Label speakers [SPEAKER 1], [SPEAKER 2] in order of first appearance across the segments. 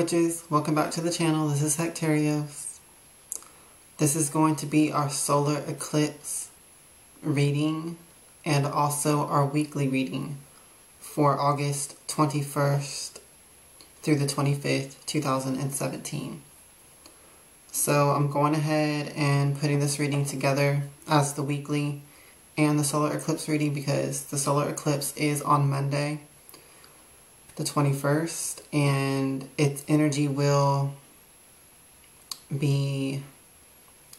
[SPEAKER 1] witches, welcome back to the channel. This is Hekterios. This is going to be our solar eclipse reading and also our weekly reading for August 21st through the 25th, 2017. So I'm going ahead and putting this reading together as the weekly and the solar eclipse reading because the solar eclipse is on Monday, the 21st, and its energy will be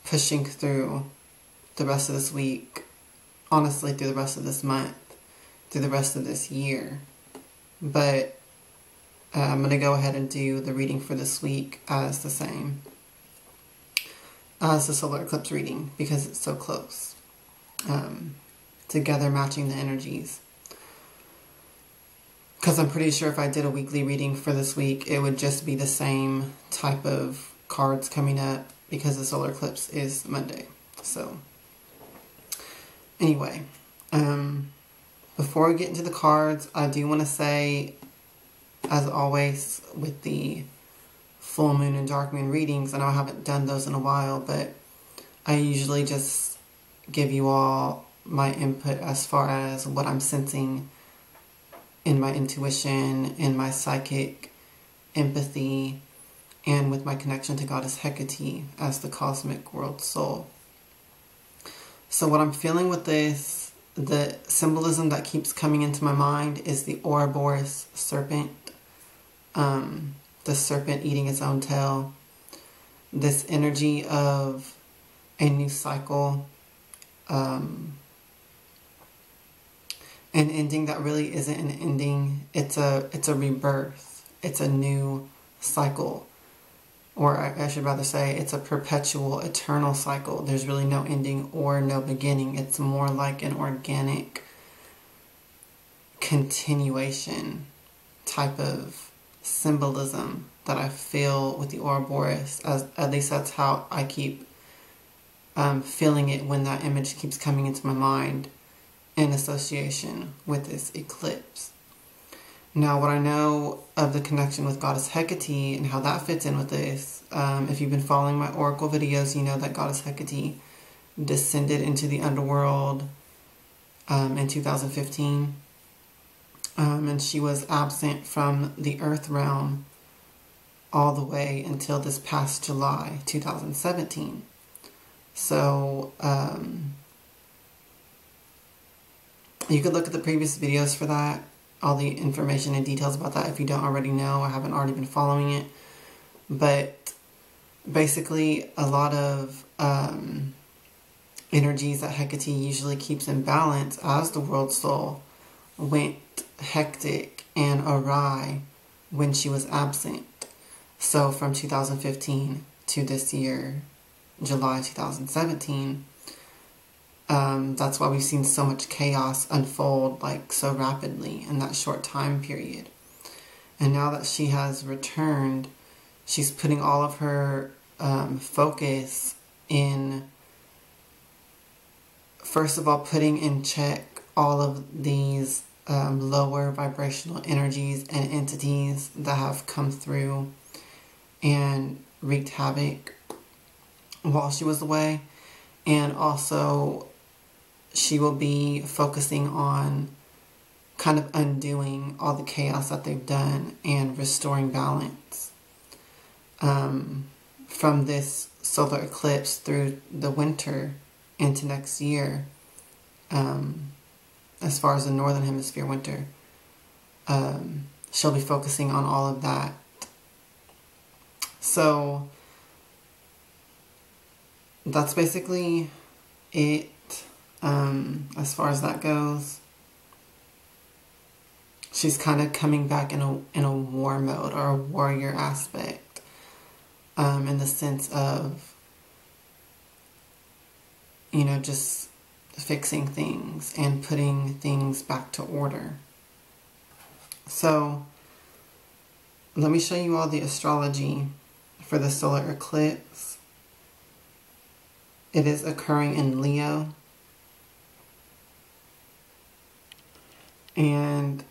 [SPEAKER 1] pushing through the rest of this week, honestly through the rest of this month, through the rest of this year. But I'm going to go ahead and do the reading for this week as the same as the solar eclipse reading because it's so close, together matching the energies. Because I'm pretty sure if I did a weekly reading for this week, it would just be the same type of cards coming up because the solar eclipse is Monday. So, anyway, before we get into the cards, I do want to say, as always, with the full moon and dark moon readings, I know I haven't done those in a while, but I usually just give you all my input as far as what I'm sensing in my intuition, in my psychic empathy, and with my connection to Goddess Hecate as the cosmic world soul. So what I'm feeling with this, the symbolism that keeps coming into my mind is the Ouroboros serpent, the serpent eating its own tail, this energy of a new cycle, an ending that really isn't an ending. It's a rebirth. It's a new cycle. Or I should rather say it's a perpetual, eternal cycle. There's really no ending or no beginning. It's more like an organic continuation type of symbolism that I feel with the Ouroboros. At least that's how I keep feeling it when that image keeps coming into my mind in association with this eclipse. Now, what I know of the connection with Goddess Hecate and how that fits in with this, if you've been following my oracle videos, you know that Goddess Hecate descended into the underworld in 2015, and she was absent from the earth realm all the way until this past July 2017. So, you could look at the previous videos for that, all the information and details about that if you don't already know or haven't already been following it. But basically, a lot of energies that Hecate usually keeps in balance as the world soul went hectic and awry when she was absent. So from 2015 to this year, July 2017, that's why we've seen so much chaos unfold like so rapidly in that short time period. And now that she has returned, she's putting all of her focus in, first of all, putting in check all of these lower vibrational energies and entities that have come through and wreaked havoc while she was away. And also, she will be focusing on kind of undoing all the chaos that they've done and restoring balance from this solar eclipse through the winter into next year, as far as the northern hemisphere winter. She'll be focusing on all of that. So that's basically it. As far as that goes, she's kind of coming back in a war mode or a warrior aspect, in the sense of, you know, just fixing things and putting things back to order. So let me show you all the astrology for the solar eclipse. It is occurring in Leo. And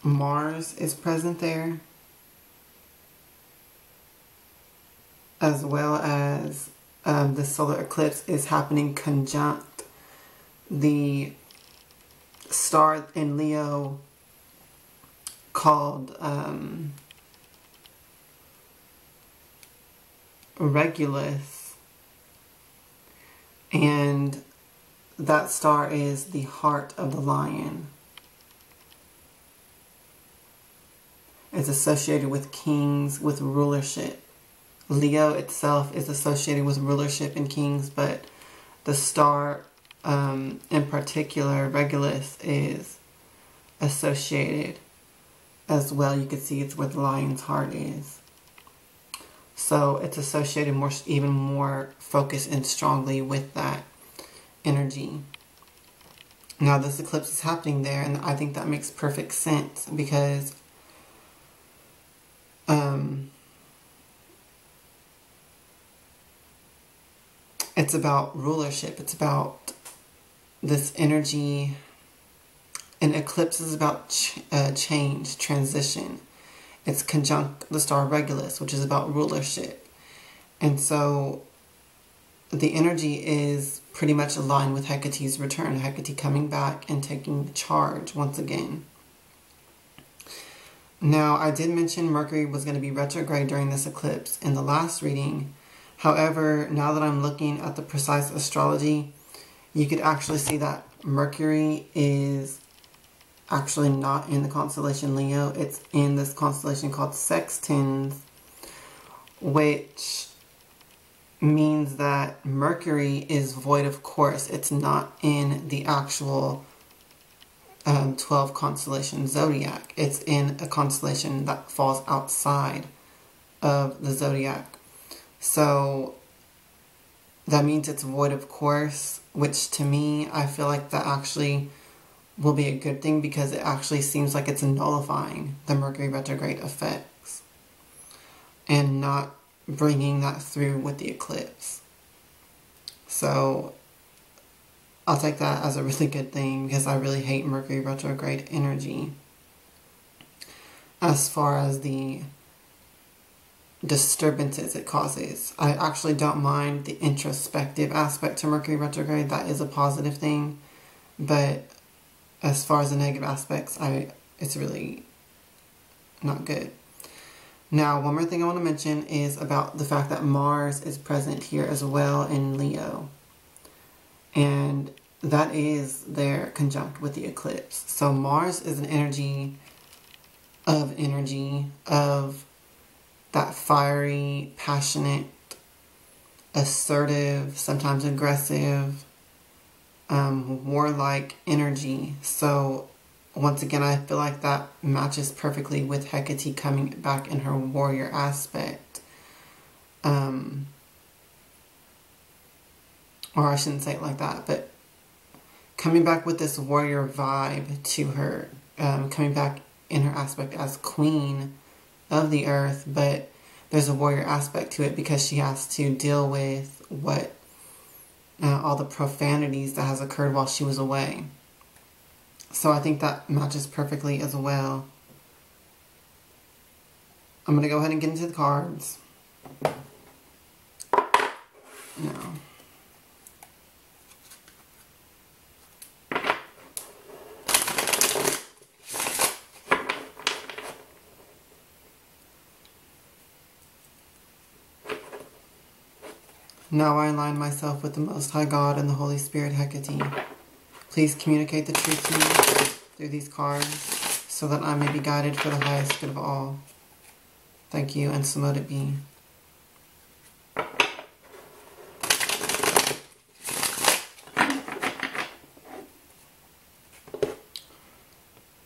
[SPEAKER 1] Mars is present there. as well as the solar eclipse is happening conjunct the star in Leo called Regulus, and that star is the heart of the lion. It's associated with kings, with rulership. Leo itself is associated with rulership and kings, but the star in particular, Regulus, is associated as well. You can see it's where the lion's heart is. So it's associated even more focused and strongly with that energy. Now this eclipse is happening there, and I think that makes perfect sense because it's about rulership. It's about this energy. An eclipse is about change, transition. It's conjunct the star Regulus, which is about rulership. And so the energy is pretty much aligned with Hecate's return. Hecate coming back and taking charge once again. Now, I did mention Mercury was going to be retrograde during this eclipse in the last reading. However, now that I'm looking at the precise astrology, you could actually see that Mercury is actually not in the constellation Leo. It's in this constellation called Sextans, which means that Mercury is void of course. It's not in the actual 12 constellation zodiac. It's in a constellation that falls outside of the zodiac. So that means it's void of course, which to me, I feel like that actually will be a good thing because it actually seems like it's nullifying the Mercury retrograde effects and not bringing that through with the eclipse. So I'll take that as a really good thing because I really hate Mercury retrograde energy. As far as the disturbances it causes, I actually don't mind the introspective aspect to Mercury retrograde. That is a positive thing. But as far as the negative aspects, it's really not good. Now, one more thing I want to mention is about the fact that Mars is present here as well in Leo. And that is there conjunct with the eclipse. So Mars is an energy of that fiery, passionate, assertive, sometimes aggressive, warlike energy. So once again, I feel like that matches perfectly with Hecate coming back in her warrior aspect. Or I shouldn't say it like that, but coming back with this warrior vibe to her, coming back in her aspect as queen of the earth, but there's a warrior aspect to it because she has to deal with all the profanities that has occurred while she was away. So I think that matches perfectly as well. I'm going to go ahead and get into the cards. Now, now I align myself with the Most High God and the Holy Spirit Hecate. Please communicate the truth to me through these cards so that I may be guided for the highest good of all. Thank you, and so mote it be.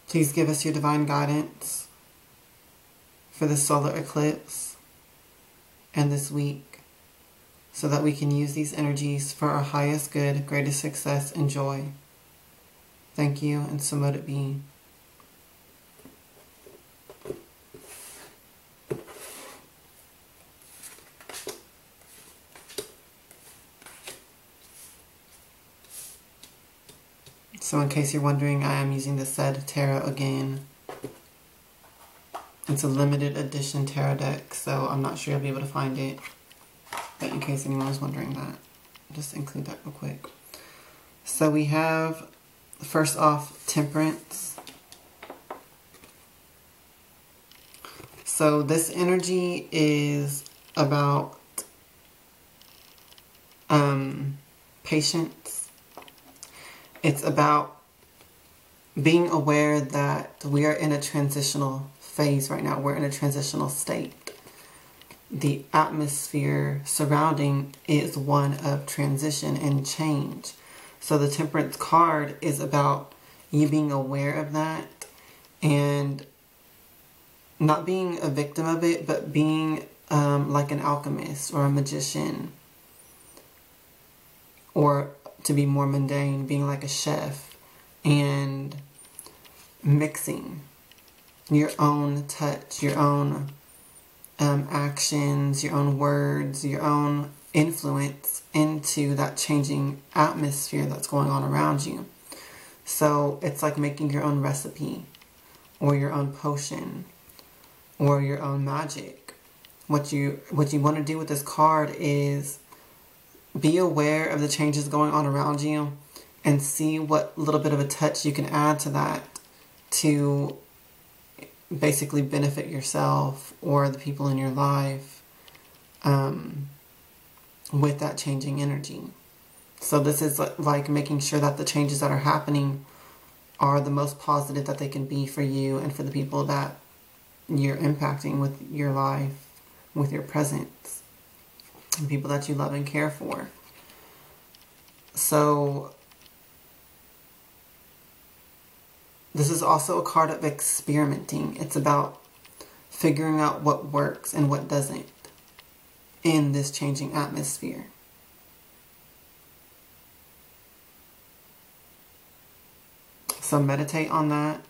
[SPEAKER 1] Please give us your divine guidance for the solar eclipse and this week so that we can use these energies for our highest good, greatest success, and joy. Thank you, and so mote it be. So in case you're wondering, I am using the said tarot again. It's a limited edition tarot deck, so I'm not sure you'll be able to find it But in case anyone was wondering that, just include that real quick. So we have, first off, Temperance. So this energy is about patience. It's about being aware that we are in a transitional phase right now. We're in a transitional state. The atmosphere surrounding is one of transition and change. So the Temperance card is about you being aware of that and not being a victim of it, but being like an alchemist or a magician, or to be more mundane, being like a chef and mixing your own touch, your own actions, your own words, your own influence into that changing atmosphere that's going on around you. So it's like making your own recipe or your own potion or your own magic. What you want to do with this card is be aware of the changes going on around you and see what little bit of a touch you can add to that to basically benefit yourself or the people in your life with that changing energy. So this is like making sure that the changes that are happening are the most positive that they can be for you and for the people that you're impacting with your life, with your presence, and people that you love and care for. So this is also a card of experimenting. It's about figuring out what works and what doesn't in this changing atmosphere. So meditate on that.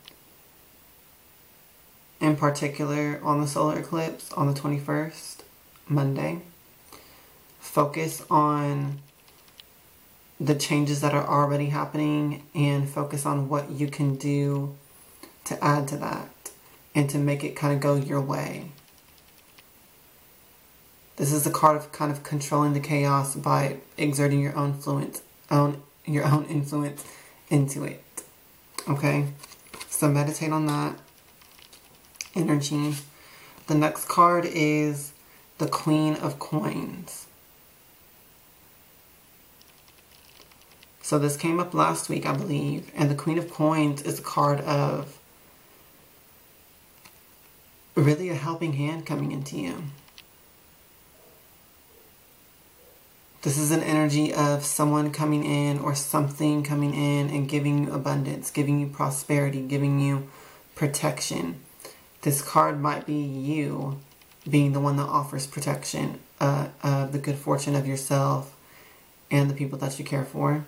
[SPEAKER 1] In particular, on the solar eclipse on the 21st, Monday. Focus on the changes that are already happening and focus on what you can do to add to that and to make it kind of go your way. This is a card of kind of controlling the chaos by exerting your own influence into it. Okay? So meditate on that energy. The next card is the Queen of Coins. So this came up last week, I believe. And the Queen of Coins is a card of really a helping hand coming into you. This is an energy of someone coming in or something coming in and giving you abundance, giving you prosperity, giving you protection. This card might be you being the one that offers protection of the good fortune of yourself and the people that you care for.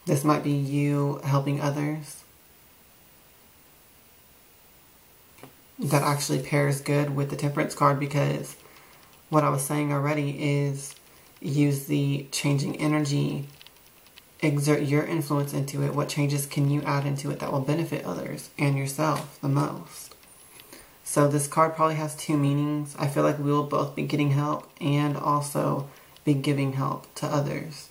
[SPEAKER 1] This might be you helping others. That actually pairs good with the Temperance card, because what I was saying already is use the changing energy, exert your influence into it. What changes can you add into it that will benefit others and yourself the most? So this card probably has two meanings. I feel like we will both be getting help and also be giving help to others.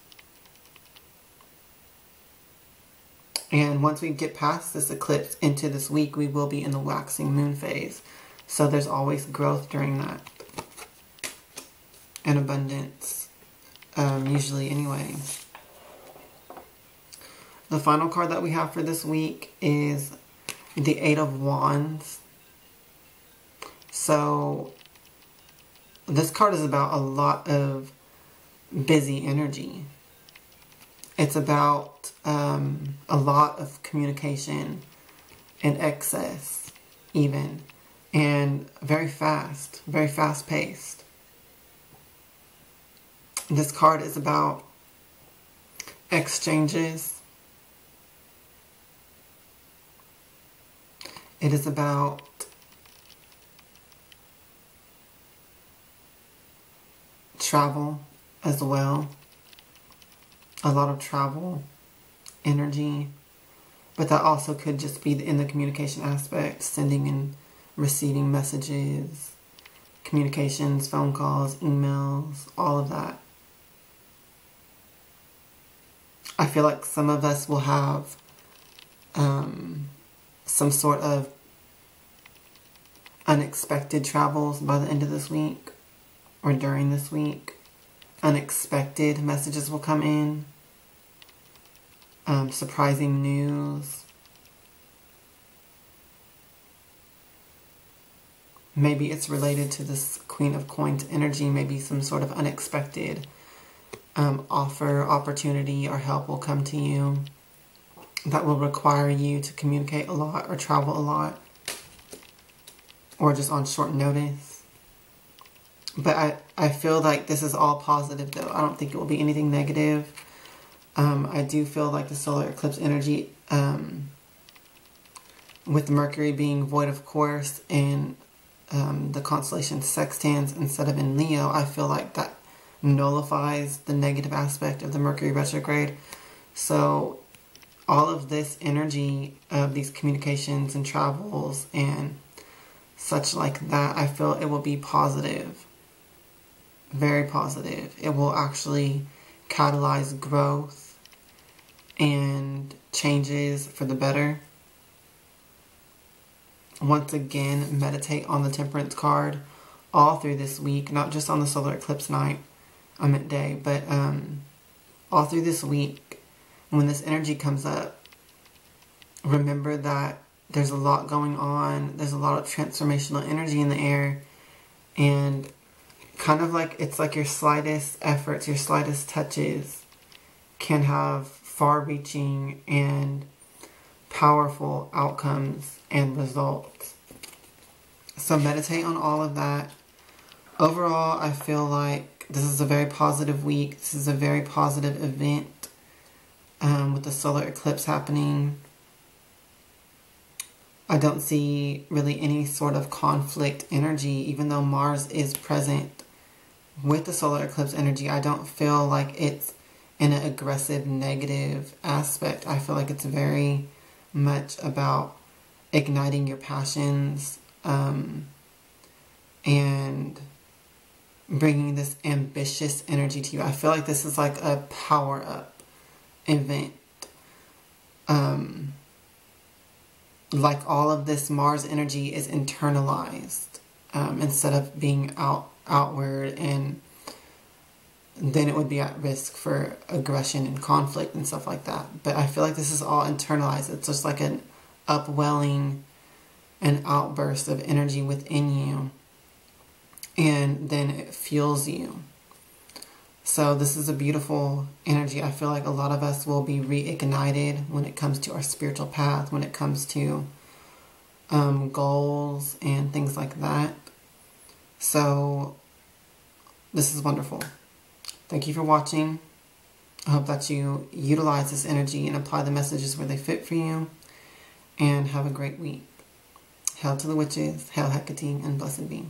[SPEAKER 1] And once we get past this eclipse into this week, we will be in the waxing moon phase. So there's always growth during that. And abundance. Usually anyway. The final card that we have for this week is the Eight of Wands. So this card is about a lot of busy energy. It's about a lot of communication and excess even, and very fast-paced. This card is about exchanges. It is about travel as well. A lot of travel energy, but that also could just be in the communication aspect, sending and receiving messages, communications, phone calls, emails, all of that. I feel like some of us will have some sort of unexpected travels by the end of this week or during this week. Unexpected messages will come in. Surprising news. Maybe it's related to this Queen of Coins energy. Maybe some sort of unexpected offer, opportunity, or help will come to you that will require you to communicate a lot or travel a lot, or just on short notice. But I feel like this is all positive, though. I don't think it will be anything negative. I do feel like the solar eclipse energy, with Mercury being void of course, and the constellation sextans instead of in Leo, I feel like that nullifies the negative aspect of the Mercury retrograde. So all of this energy of these communications and travels and such like that, I feel it will be positive. Very positive. It will actually catalyze growth and changes for the better. Once again, meditate on the Temperance card all through this week, not just on the solar eclipse night, I meant day, but all through this week. When this energy comes up, remember that there's a lot going on. There's a lot of transformational energy in the air, and kind of like it's like your slightest efforts, your slightest touches can have far-reaching and powerful outcomes and results. So meditate on all of that. Overall, I feel like this is a very positive week. This is a very positive event with the solar eclipse happening. I don't see really any sort of conflict energy, even though Mars is present with the solar eclipse energy. I don't feel like it's in an aggressive, negative aspect. I feel like it's very much about igniting your passions and bringing this ambitious energy to you. I feel like this is like a power-up event. Like all of this Mars energy is internalized instead of being outward, and then it would be at risk for aggression and conflict and stuff like that. But I feel like this is all internalized. It's just like an upwelling, an outburst of energy within you, and then it fuels you. So this is a beautiful energy. I feel like a lot of us will be reignited when it comes to our spiritual path, when it comes to goals and things like that. So this is wonderful. Thank you for watching. I hope that you utilize this energy and apply the messages where they fit for you. And have a great week. Hail to the witches, hail Hecate, and blessed be.